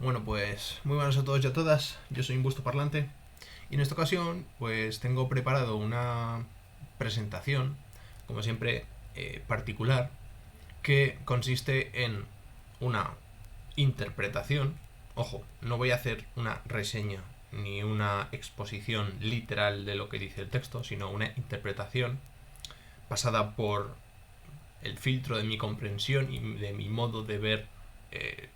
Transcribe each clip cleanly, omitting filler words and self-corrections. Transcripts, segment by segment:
Bueno, pues muy buenas a todos y a todas. Yo soy un Busto Parlante y en esta ocasión pues tengo preparado una presentación, como siempre, particular, que consiste en una interpretación. Ojo, no voy a hacer una reseña ni una exposición literal de lo que dice el texto, sino una interpretación pasada por el filtro de mi comprensión y de mi modo de ver eh,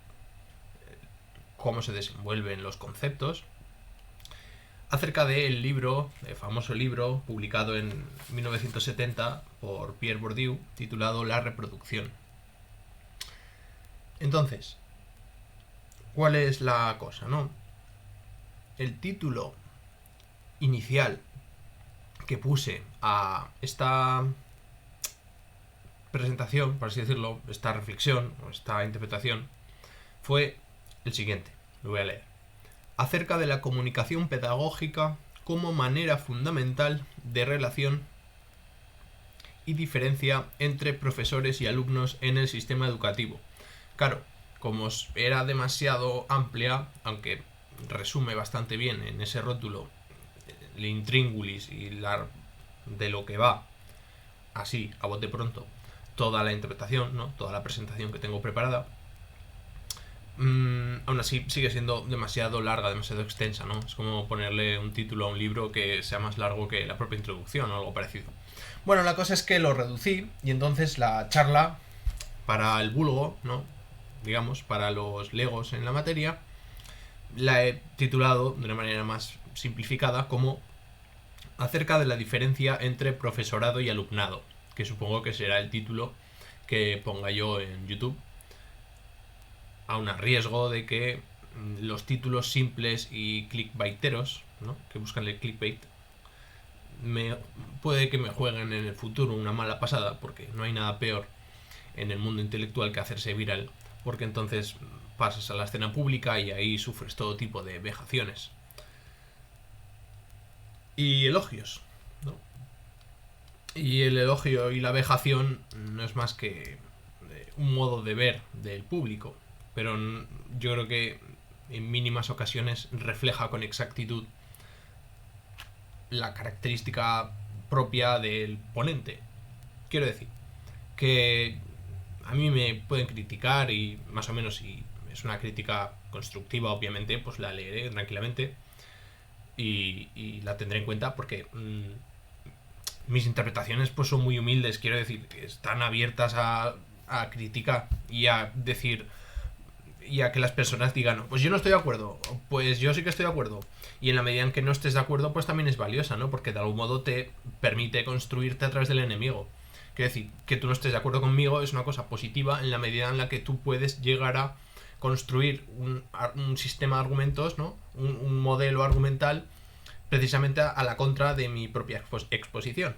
cómo se desenvuelven los conceptos, acerca del libro, el famoso libro publicado en 1970 por Pierre Bourdieu, titulado La reproducción. Entonces, ¿cuál es la cosa, no? El título inicial que puse a esta presentación, por así decirlo, esta reflexión o esta interpretación, fue el siguiente. Lo voy a leer. Acerca de la comunicación pedagógica como manera fundamental de relación y diferencia entre profesores y alumnos en el sistema educativo. Claro, como era demasiado amplia, aunque resume bastante bien en ese rótulo el intríngulis y de lo que va, así, a bote pronto, toda la interpretación, ¿no? Toda la presentación que tengo preparada, aún así sigue siendo demasiado larga, demasiado extensa, ¿no? Es como ponerle un título a un libro que sea más largo que la propia introducción o algo parecido. Bueno, la cosa es que lo reducí y entonces la charla para el vulgo, ¿no? Digamos, para los legos en la materia, la he titulado de una manera más simplificada como acerca de la diferencia entre profesorado y alumnado, que supongo que será el título que ponga yo en YouTube, aun a riesgo de que los títulos simples y clickbaiteros, ¿no? Que buscan el clickbait, puede que me jueguen en el futuro una mala pasada, porque no hay nada peor en el mundo intelectual que hacerse viral, porque entonces pasas a la escena pública y ahí sufres todo tipo de vejaciones y elogios, ¿no? Y el elogio y la vejación no es más que un modo de ver del público, pero yo creo que en mínimas ocasiones refleja con exactitud la característica propia del ponente. Quiero decir, que a mí me pueden criticar y más o menos si es una crítica constructiva, obviamente, pues la leeré tranquilamente y la tendré en cuenta porque mis interpretaciones pues son muy humildes, quiero decir, que están abiertas a crítica y a decir y a que las personas digan, pues yo no estoy de acuerdo, pues yo sí que estoy de acuerdo. Y en la medida en que no estés de acuerdo, pues también es valiosa, ¿no? Porque de algún modo te permite construirte a través del enemigo. Quiero decir, que tú no estés de acuerdo conmigo es una cosa positiva en la medida en la que tú puedes llegar a construir un sistema de argumentos, ¿no? Un modelo argumental precisamente a la contra de mi propia exposición.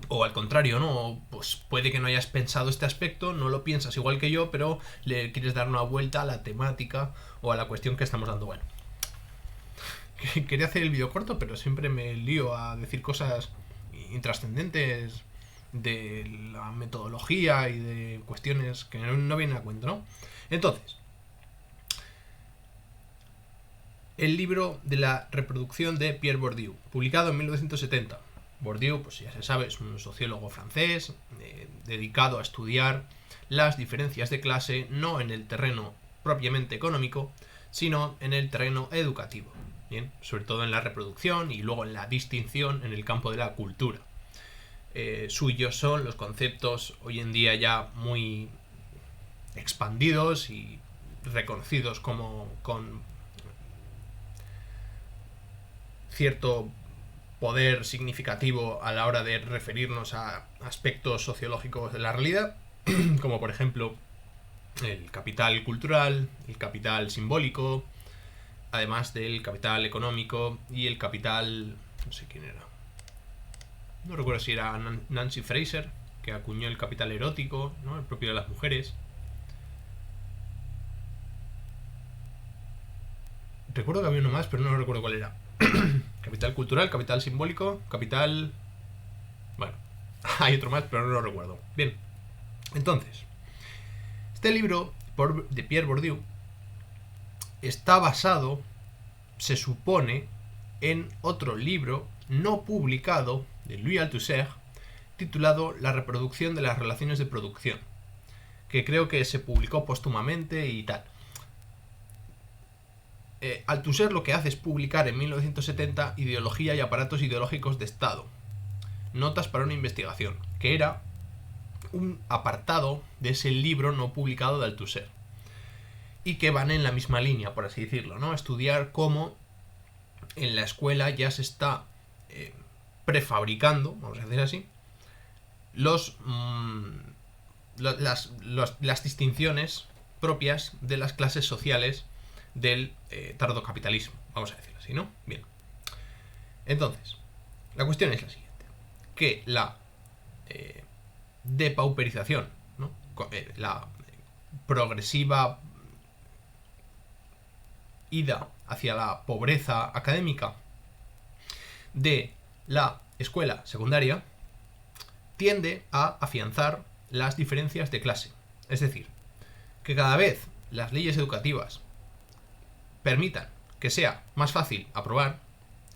O al contrario, ¿no? Pues puede que no hayas pensado este aspecto, no lo piensas igual que yo, pero le quieres dar una vuelta a la temática o a la cuestión que estamos dando. Bueno, quería hacer el vídeo corto, pero siempre me lío a decir cosas intrascendentes de la metodología y de cuestiones que no vienen a cuento, ¿no? Entonces, el libro de la reproducción de Pierre Bourdieu, publicado en 1970. Bourdieu, pues ya se sabe, es un sociólogo francés dedicado a estudiar las diferencias de clase no en el terreno propiamente económico, sino en el terreno educativo. Bien, sobre todo en la reproducción y luego en la distinción en el campo de la cultura. Suyos son los conceptos hoy en día ya muy expandidos y reconocidos como con cierto poder significativo a la hora de referirnos a aspectos sociológicos de la realidad, como por ejemplo el capital cultural, el capital simbólico, además del capital económico y el capital... no sé quién era. No recuerdo si era Nancy Fraser, que acuñó el capital erótico, ¿no? El propio de las mujeres. Recuerdo que había uno más, pero no recuerdo cuál era. Capital cultural, capital simbólico, capital... Bueno, hay otro más, pero no lo recuerdo. Bien, entonces, este libro de Pierre Bourdieu está basado, se supone, en otro libro no publicado de Louis Althusser titulado La reproducción de las relaciones de producción, que creo que se publicó póstumamente y tal. Althusser lo que hace es publicar en 1970 Ideología y aparatos ideológicos de Estado, notas para una investigación, que era un apartado de ese libro no publicado de Althusser, y que van en la misma línea, por así decirlo, ¿no? Estudiar cómo en la escuela ya se está prefabricando, vamos a decir así, las distinciones propias de las clases sociales del tardocapitalismo, vamos a decirlo así, ¿no? Bien. Entonces, la cuestión es la siguiente, que la depauperización, ¿no? La progresiva ida hacia la pobreza académica de la escuela secundaria tiende a afianzar las diferencias de clase. Es decir, que cada vez las leyes educativas permitan que sea más fácil aprobar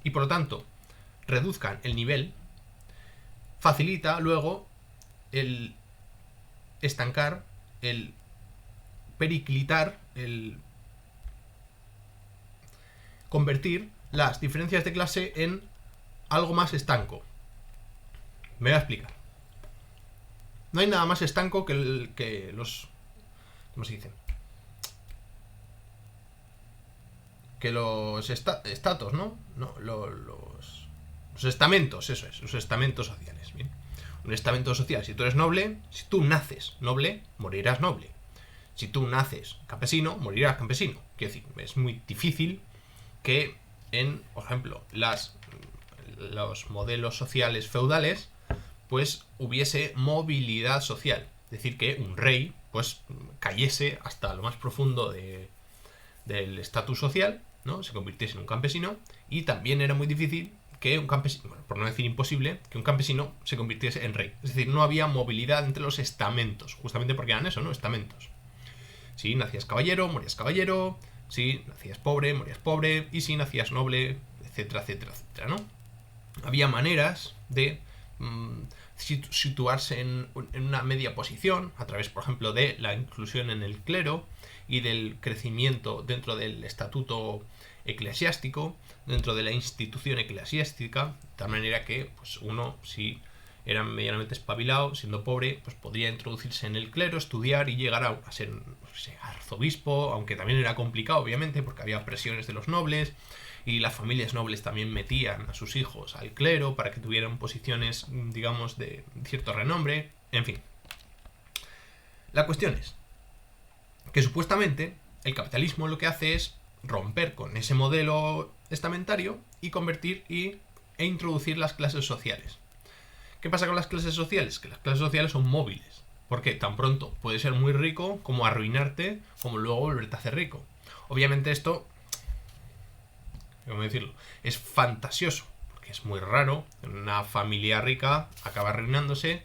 y por lo tanto reduzcan el nivel, facilita luego el estancar, el periclitar, el convertir las diferencias de clase en algo más estanco. Me voy a explicar. No hay nada más estanco que los... ¿Cómo se dice? Que los estatos, ¿no? No, los estamentos, eso es, los estamentos sociales. Bien. Un estamento social, si tú eres noble, si tú naces noble, morirás noble. Si tú naces campesino, morirás campesino. Quiero decir, es muy difícil que por ejemplo, los modelos sociales feudales, pues hubiese movilidad social. Es decir, que un rey, pues, cayese hasta lo más profundo del estatus social, ¿no? Se convirtiese en un campesino, y también era muy difícil que un campesino, bueno, por no decir imposible, que un campesino se convirtiese en rey. Es decir, no había movilidad entre los estamentos, justamente porque eran eso, ¿no? Estamentos. Si nacías caballero, morías caballero. Si nacías pobre, morías pobre. Y si nacías noble, etcétera, etcétera, etcétera, ¿no? Había maneras de situarse en una media posición, a través, por ejemplo, de la inclusión en el clero y del crecimiento dentro del estatuto eclesiástico, dentro de la institución eclesiástica, de tal manera que, pues, uno, si era medianamente espabilado, siendo pobre, pues podría introducirse en el clero, estudiar y llegar a ser, no sé, arzobispo, aunque también era complicado, obviamente, porque había presiones de los nobles, y las familias nobles también metían a sus hijos al clero para que tuvieran posiciones, digamos, de cierto renombre, en fin. La cuestión es que supuestamente el capitalismo lo que hace es romper con ese modelo estamentario y convertir e introducir las clases sociales. ¿Qué pasa con las clases sociales? Que las clases sociales son móviles. Porque tan pronto puedes ser muy rico como arruinarte, como luego volverte a hacer rico. Obviamente esto, ¿cómo decirlo?, es fantasioso, porque es muy raro. Una familia rica acaba arruinándose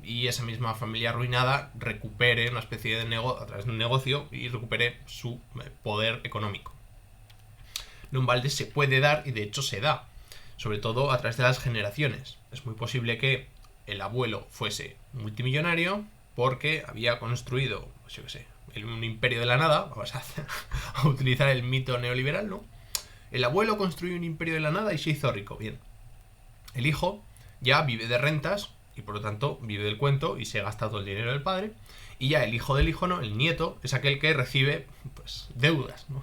y esa misma familia arruinada recupere una especie de negocio, a través de un negocio, y recupere su poder económico. No en balde se puede dar, y de hecho se da, sobre todo a través de las generaciones. Es muy posible que el abuelo fuese multimillonario porque había construido, pues yo qué sé, un imperio de la nada. Vamos a utilizar el mito neoliberal, ¿no? El abuelo construyó un imperio de la nada y se hizo rico. Bien. El hijo ya vive de rentas y por lo tanto vive del cuento y se gasta todo el dinero del padre. Y ya el hijo del hijo, no, el nieto, es aquel que recibe, pues, deudas, ¿no?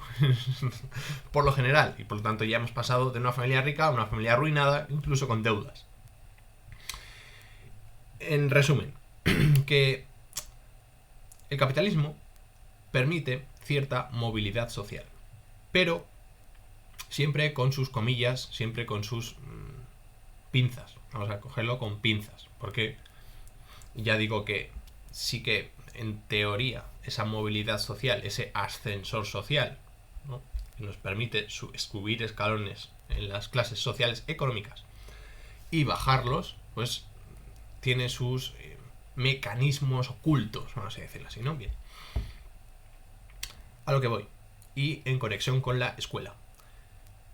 Por lo general. Y por lo tanto ya hemos pasado de una familia rica a una familia arruinada, incluso con deudas. En resumen, que el capitalismo permite cierta movilidad social, pero siempre con sus comillas, siempre con sus pinzas. Vamos a cogerlo con pinzas, porque ya digo que sí que en teoría esa movilidad social, ese ascensor social, ¿no?, que nos permite subir escalones en las clases sociales económicas y bajarlos, pues tiene sus mecanismos ocultos, vamos a decirlo así, ¿no? Bien. A lo que voy. y en conexión con la escuela.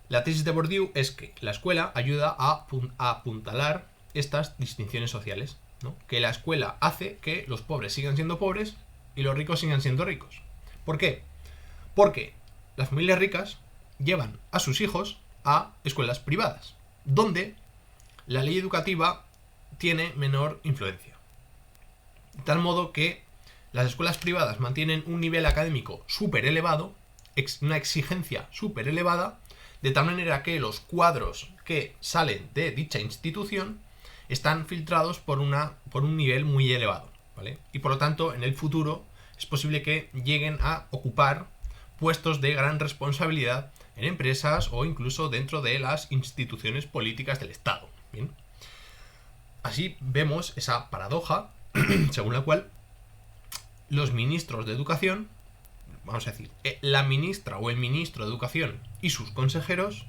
La tesis de Bourdieu es que la escuela ayuda a apuntalar estas distinciones sociales, ¿no? Que la escuela hace que los pobres sigan siendo pobres y los ricos sigan siendo ricos. ¿Por qué? Porque las familias ricas llevan a sus hijos a escuelas privadas, donde la ley educativa tiene menor influencia. De tal modo que las escuelas privadas mantienen un nivel académico súper elevado, una exigencia súper elevada, de tal manera que los cuadros que salen de dicha institución están filtrados por un nivel muy elevado, ¿vale? Y por lo tanto, en el futuro es posible que lleguen a ocupar puestos de gran responsabilidad en empresas o incluso dentro de las instituciones políticas del Estado. ¿Bien? Así vemos esa paradoja según la cual los ministros de educación, vamos a decir, la ministra o el ministro de educación y sus consejeros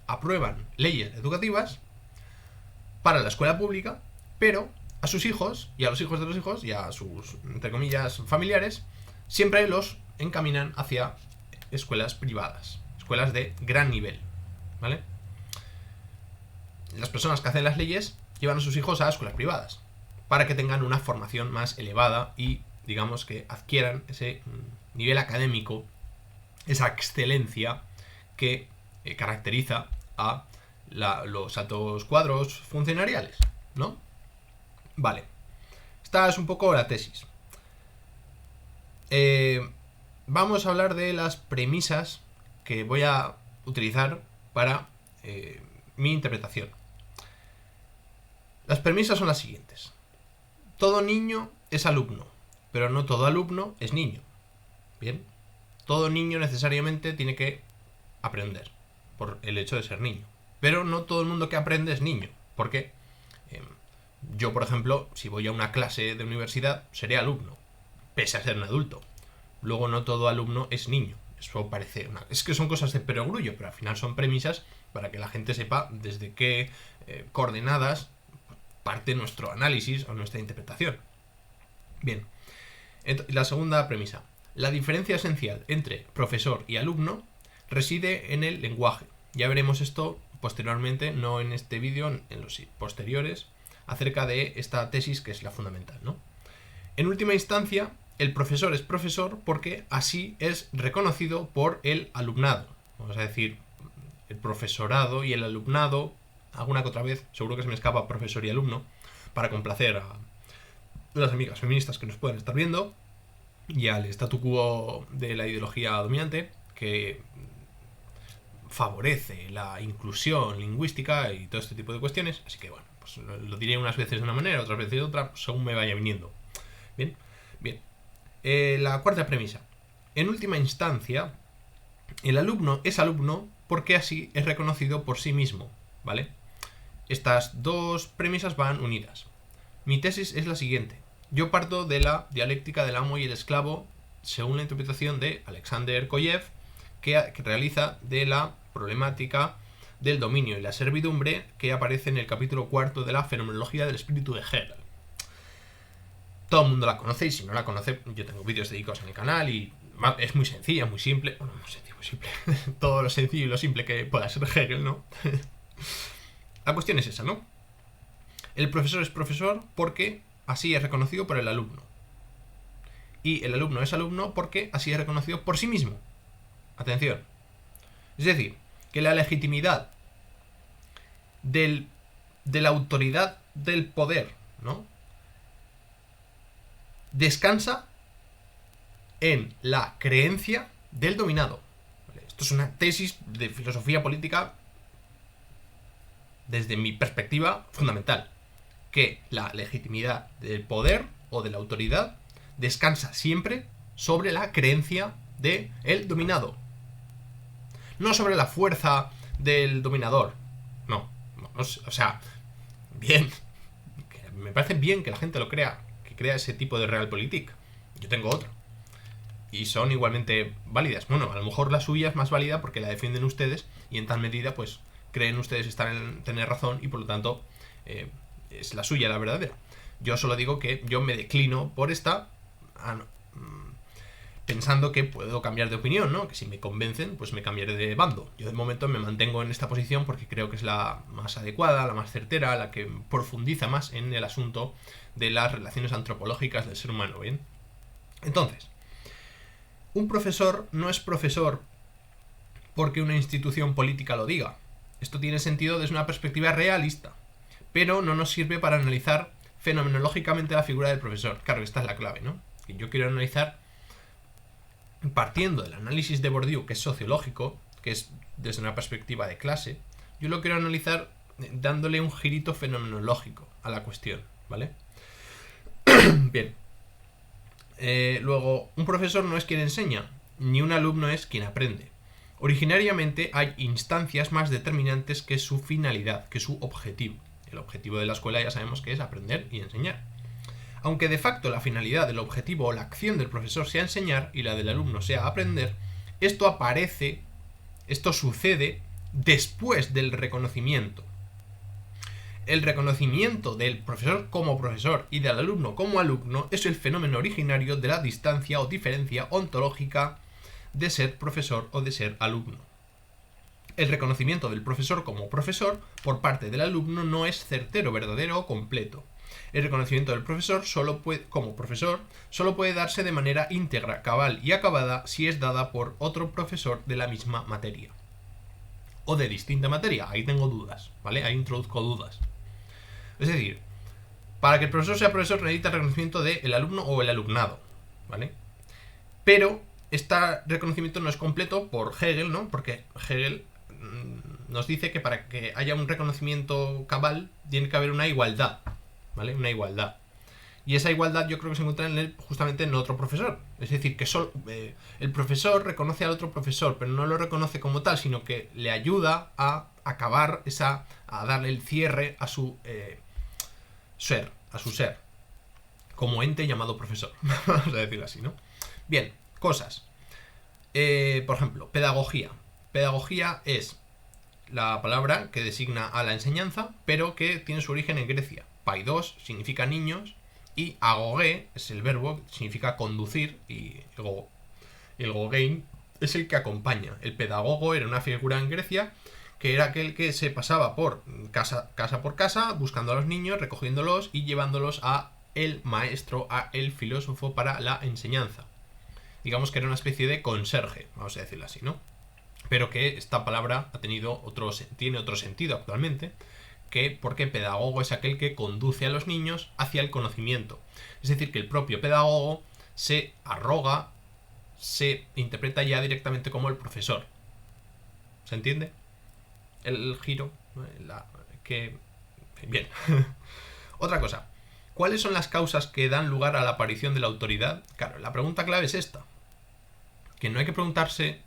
aprueban leyes educativas para la escuela pública, pero a sus hijos y a los hijos de los hijos y a sus, entre comillas, familiares, siempre los encaminan hacia escuelas privadas, escuelas de gran nivel, ¿vale? Las personas que hacen las leyes llevan a sus hijos a escuelas privadas para que tengan una formación más elevada y, digamos, que adquieran ese nivel académico, esa excelencia que caracteriza a los altos cuadros funcionariales, ¿no? Vale. Esta es un poco la tesis. Vamos a hablar de las premisas que voy a utilizar para mi interpretación. Las premisas son las siguientes. Todo niño es alumno, pero no todo alumno es niño. Bien. Todo niño necesariamente tiene que aprender por el hecho de ser niño. Pero no todo el mundo que aprende es niño. Porque yo, por ejemplo, si voy a una clase de universidad, seré alumno, pese a ser un adulto. Luego no todo alumno es niño. Eso parece es que son cosas de perogrullo, pero al final son premisas para que la gente sepa desde qué coordenadas parte nuestro análisis o nuestra interpretación. Bien. La segunda premisa. La diferencia esencial entre profesor y alumno reside en el lenguaje. Ya veremos esto posteriormente, no en este vídeo, en los posteriores, acerca de esta tesis que es la fundamental, ¿no? En última instancia, el profesor es profesor porque así es reconocido por el alumnado. Vamos a decir, el profesorado y el alumnado, alguna que otra vez, seguro que se me escapa profesor y alumno, para complacer a las amigas feministas que nos pueden estar viendo y al statu quo de la ideología dominante que favorece la inclusión lingüística y todo este tipo de cuestiones. Así que bueno, pues lo diré unas veces de una manera, otras veces de otra, según me vaya viniendo. Bien. La cuarta premisa. En última instancia, el alumno es alumno porque así es reconocido por sí mismo, ¿vale? Estas dos premisas van unidas. Mi tesis es la siguiente. Yo parto de la dialéctica del amo y el esclavo según la interpretación de Alexander Koyev, que realiza de la problemática del dominio y la servidumbre que aparece en el capítulo 4 de la fenomenología del espíritu de Hegel. Todo el mundo la conoce y si no la conoce, yo tengo vídeos dedicados en el canal y es muy sencilla, muy simple. Bueno, muy sencillo, muy simple. Todo lo sencillo y lo simple que pueda ser Hegel, ¿no? La cuestión es esa, ¿no? El profesor es profesor porque así es reconocido por el alumno. Y el alumno es alumno porque así es reconocido por sí mismo. Atención. Es decir, que la legitimidad de la autoridad del poder, ¿no?, descansa en la creencia del dominado. Esto es una tesis de filosofía política desde mi perspectiva fundamental. Que la legitimidad del poder o de la autoridad descansa siempre sobre la creencia del dominado. No sobre la fuerza del dominador. No, o sea, bien. Me parece bien que la gente lo crea, que crea ese tipo de realpolitik. Yo tengo otra. Y son igualmente válidas. Bueno, a lo mejor la suya es más válida porque la defienden ustedes y en tal medida, pues, creen ustedes tener razón y por lo tanto es la suya la verdadera. Yo solo digo que yo me declino por esta pensando que puedo cambiar de opinión, ¿no? Que si me convencen, pues me cambiaré de bando. Yo de momento me mantengo en esta posición porque creo que es la más adecuada, la más certera, la que profundiza más en el asunto de las relaciones antropológicas del ser humano, ¿bien? Entonces, un profesor no es profesor porque una institución política lo diga. Esto tiene sentido desde una perspectiva realista, pero no nos sirve para analizar fenomenológicamente la figura del profesor. Claro, esta es la clave, ¿no? Que yo quiero analizar partiendo del análisis de Bourdieu, que es sociológico, que es desde una perspectiva de clase. Yo lo quiero analizar dándole un girito fenomenológico a la cuestión, ¿vale? Bien. Luego, un profesor no es quien enseña, ni un alumno es quien aprende. Originariamente hay instancias más determinantes que su finalidad, que su objetivo. El objetivo de la escuela ya sabemos que es aprender y enseñar. Aunque de facto la finalidad del objetivo o la acción del profesor sea enseñar y la del alumno sea aprender, esto sucede después del reconocimiento. El reconocimiento del profesor como profesor y del alumno como alumno es el fenómeno originario de la distancia o diferencia ontológica de ser profesor o de ser alumno. El reconocimiento del profesor como profesor por parte del alumno no es certero, verdadero o completo. El reconocimiento del profesor como profesor solo puede darse de manera íntegra, cabal y acabada si es dada por otro profesor de la misma materia. O de distinta materia, ahí tengo dudas, ¿vale? Ahí introduzco dudas. Es decir, para que el profesor sea profesor necesita el reconocimiento del alumno o el alumnado, ¿vale? Pero este reconocimiento no es completo por Hegel, ¿no? Porque Hegel nos dice que para que haya un reconocimiento cabal tiene que haber una igualdad, ¿vale? Una igualdad. Y esa igualdad yo creo que se encuentra justamente en otro profesor. Es decir, que el profesor reconoce al otro profesor, pero no lo reconoce como tal, sino que le ayuda a acabar a darle el cierre a su ser, como ente llamado profesor. Vamos a decirlo así, ¿no? Bien, cosas. Por ejemplo, pedagogía. Pedagogía es la palabra que designa a la enseñanza, pero que tiene su origen en Grecia. Paidos significa niños y agogé es el verbo, significa conducir, y el gogein es el que acompaña. El pedagogo era una figura en Grecia que era aquel que se pasaba por casa por casa buscando a los niños, recogiéndolos y llevándolos a el maestro, a el filósofo para la enseñanza. Digamos que era una especie de conserje, vamos a decirlo así, ¿no? Pero que esta palabra tiene otro sentido actualmente, porque pedagogo es aquel que conduce a los niños hacia el conocimiento. Es decir, que el propio pedagogo se interpreta ya directamente como el profesor. ¿Se entiende? El giro. Bien. Otra cosa. ¿Cuáles son las causas que dan lugar a la aparición de la autoridad? Claro, la pregunta clave es esta. Que no hay que preguntarse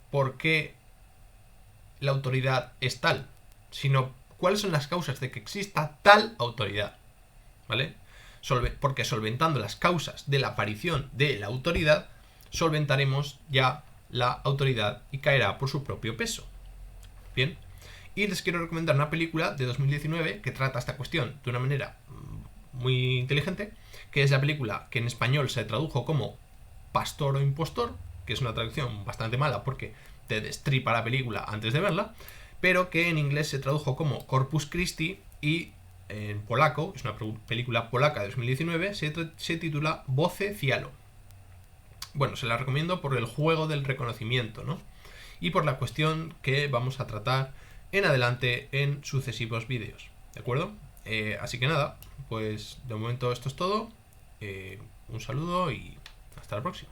por qué la autoridad es tal, sino cuáles son las causas de que exista tal autoridad, ¿vale? Porque solventando las causas de la aparición de la autoridad, solventaremos ya la autoridad y caerá por su propio peso. Bien, y les quiero recomendar una película de 2019 que trata esta cuestión de una manera muy inteligente, que es la película que en español se tradujo como Pastor o Impostor, que es una traducción bastante mala porque te destripa la película antes de verla, pero que en inglés se tradujo como Corpus Christi y en polaco, es una película polaca de 2019, se titula Voce Cialo. Bueno, se la recomiendo por el juego del reconocimiento, ¿no? Y por la cuestión que vamos a tratar en adelante en sucesivos vídeos, ¿de acuerdo? Así que nada, pues de momento esto es todo. Un saludo y hasta la próxima.